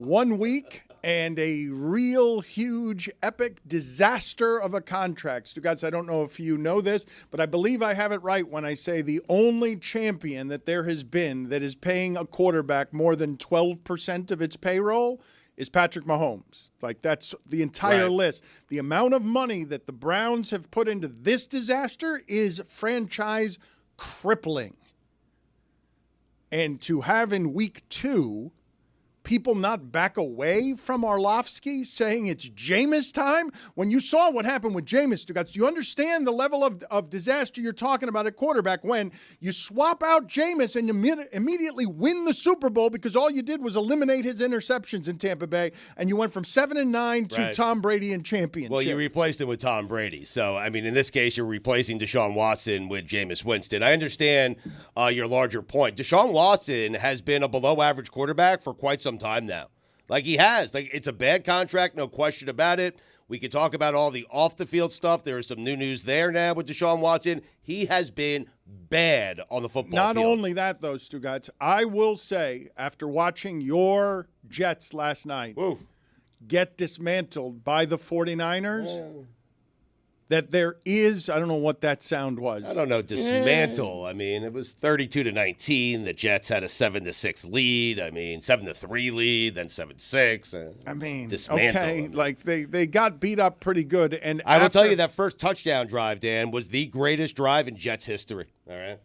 1 week and a real huge epic disaster of a contract. Stugotz, I don't know if you know this, but I believe I have it right when I say the only champion that there has been that is paying a quarterback more than 12% of its payroll is Patrick Mahomes. Like, that's the entire list. The amount of money that the Browns have put into this disaster is franchise crippling. And to have in week 2 people not back away from Orlovsky saying it's Jameis time? When you saw what happened with Jameis, do you understand the level of disaster you're talking about at quarterback when you swap out Jameis and you immediately win the Super Bowl because all you did was eliminate his interceptions in Tampa Bay, and you went from 7-9 to Tom Brady and championship. Well, you replaced him with Tom Brady. So, I mean, in this case, you're replacing Deshaun Watson with Jameis Winston. I understand your larger point. Deshaun Watson has been a below-average quarterback for quite some time now. Like, he has. Like, it's a bad contract, no question about it. We could talk about all the off-the-field stuff. There is some new news there now with Deshaun Watson. He has been bad on the football field. Not only that, though, Stugotz, I will say, after watching your Jets last night get dismantled by the 49ers, that there is, I don't know what that sound was. I don't know, dismantle. I mean, it was 32-19. The Jets had a 7-6 lead. I mean, 7-3 lead, then 7-6. I mean, dismantle. Okay, like they got beat up pretty good. And I will tell you that first touchdown drive, Dan, was the greatest drive in Jets history. All right.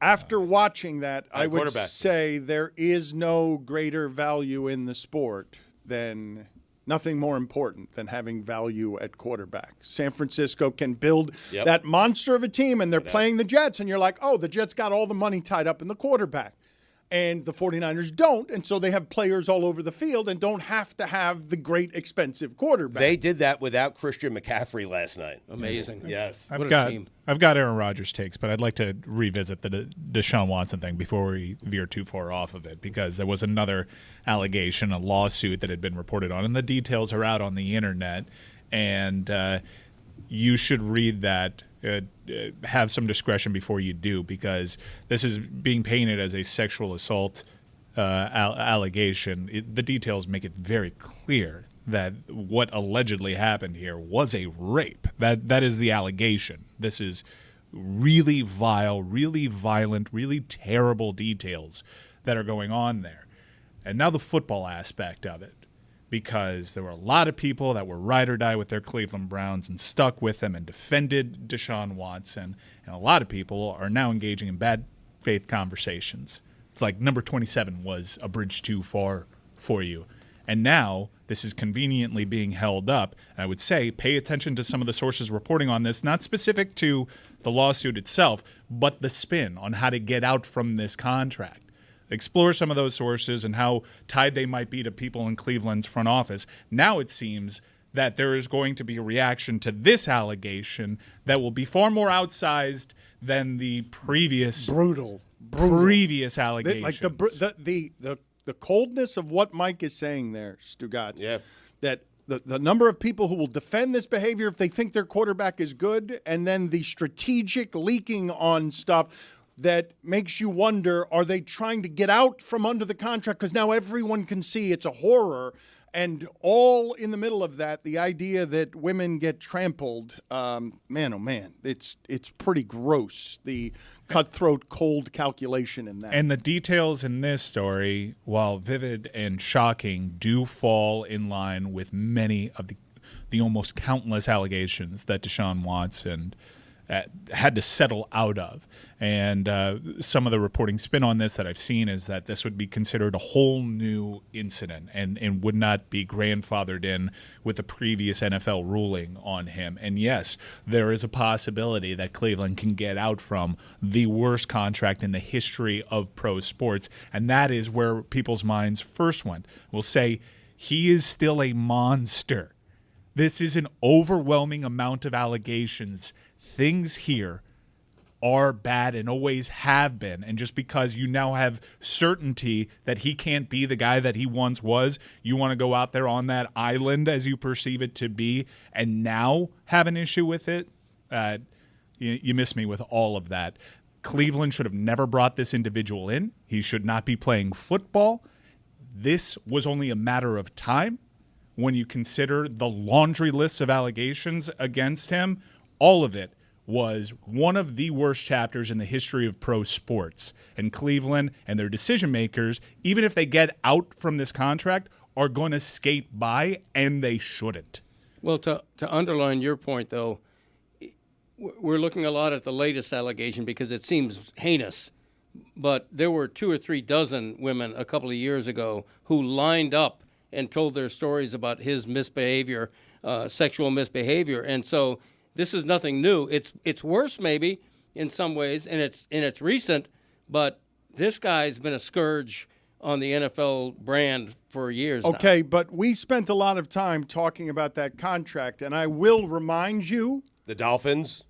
After watching that, I would say there is no greater value in the sport than nothing more important than having value at quarterback. San Francisco can build that monster of a team, and they're playing the Jets, and you're like, oh, the Jets got all the money tied up in the quarterback. And the 49ers don't, and so they have players all over the field and don't have to have the great expensive quarterback. They did that without Christian McCaffrey last night. Amazing. Yes. I've got Aaron Rodgers takes, but I'd like to revisit the Deshaun Watson thing before we veer too far off of it, because there was another allegation, a lawsuit that had been reported on, and the details are out on the internet, and you should read that. Have some discretion before you do, because this is being painted as a sexual assault allegation. The details make it very clear that what allegedly happened here was a rape. That is the allegation. This is really vile, really violent, really terrible details that are going on there. And now the football aspect of it, because there were a lot of people that were ride or die with their Cleveland Browns and stuck with them and defended Deshaun Watson. And a lot of people are now engaging in bad faith conversations. It's like number 27 was a bridge too far for you. And now this is conveniently being held up. And I would say pay attention to some of the sources reporting on this, not specific to the lawsuit itself, but the spin on how to get out from this contract. Explore some of those sources and how tied they might be to people in Cleveland's front office. Now it seems that there is going to be a reaction to this allegation that will be far more outsized than the previous brutal previous allegations. Like the coldness of what Mike is saying there, Stugotz. Yeah. That the number of people who will defend this behavior if they think their quarterback is good, and then the strategic leaking on stuff that makes you wonder, are they trying to get out from under the contract? Because now everyone can see it's a horror. And all in the middle of that, the idea that women get trampled, man, oh man, it's pretty gross, the cutthroat, cold calculation in that. And the details in this story, while vivid and shocking, do fall in line with many of the almost countless allegations that Deshaun Watson had to settle out of. And some of the reporting spin on this that I've seen is that this would be considered a whole new incident and would not be grandfathered in with the previous NFL ruling on him. And yes, there is a possibility that Cleveland can get out from the worst contract in the history of pro sports. And that is where people's minds first went. We'll say he is still a monster. This is an overwhelming amount of allegations. Things here are bad and always have been. And just because you now have certainty that he can't be the guy that he once was, you want to go out there on that island as you perceive it to be and now have an issue with it? You miss me with all of that. Cleveland should have never brought this individual in. He should not be playing football. this was only a matter of time when you consider the laundry list of allegations against him. All of it was one of the worst chapters in the history of pro sports. And Cleveland and their decision makers, even if they get out from this contract, are going to skate by, and they shouldn't. Well, to underline your point, though, we're looking a lot at the latest allegation because it seems heinous. But there were 2 or 3 dozen women a couple of years ago who lined up and told their stories about his misbehavior, sexual misbehavior. And so this is nothing new. It's worse maybe in some ways, and it's recent, but this guy's been a scourge on the NFL brand for years now. Okay, but we spent a lot of time talking about that contract, and I will remind you. The Dolphins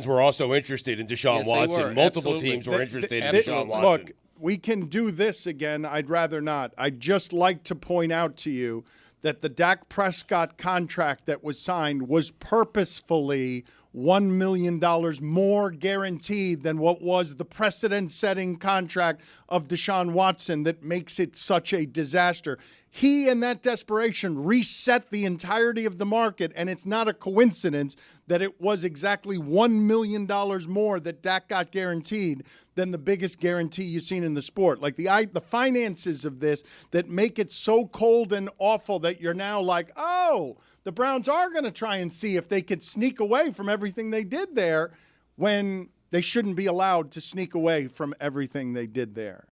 were also interested in Deshaun Yes, they Watson. were. Multiple Absolutely. teams were interested in Absolutely. Deshaun Watson. Look, we can do this again. I'd rather not. I'd just like to point out to you that the Dak Prescott contract that was signed was purposefully $1 million more guaranteed than what was the precedent-setting contract of Deshaun Watson that makes it such a disaster. He, in that desperation, reset the entirety of the market, and it's not a coincidence that it was exactly $1 million more that Dak got guaranteed than the biggest guarantee you've seen in the sport. Like the finances of this that make it so cold and awful that you're now like, oh, the Browns are going to try and see if they could sneak away from everything they did there when they shouldn't be allowed to sneak away from everything they did there.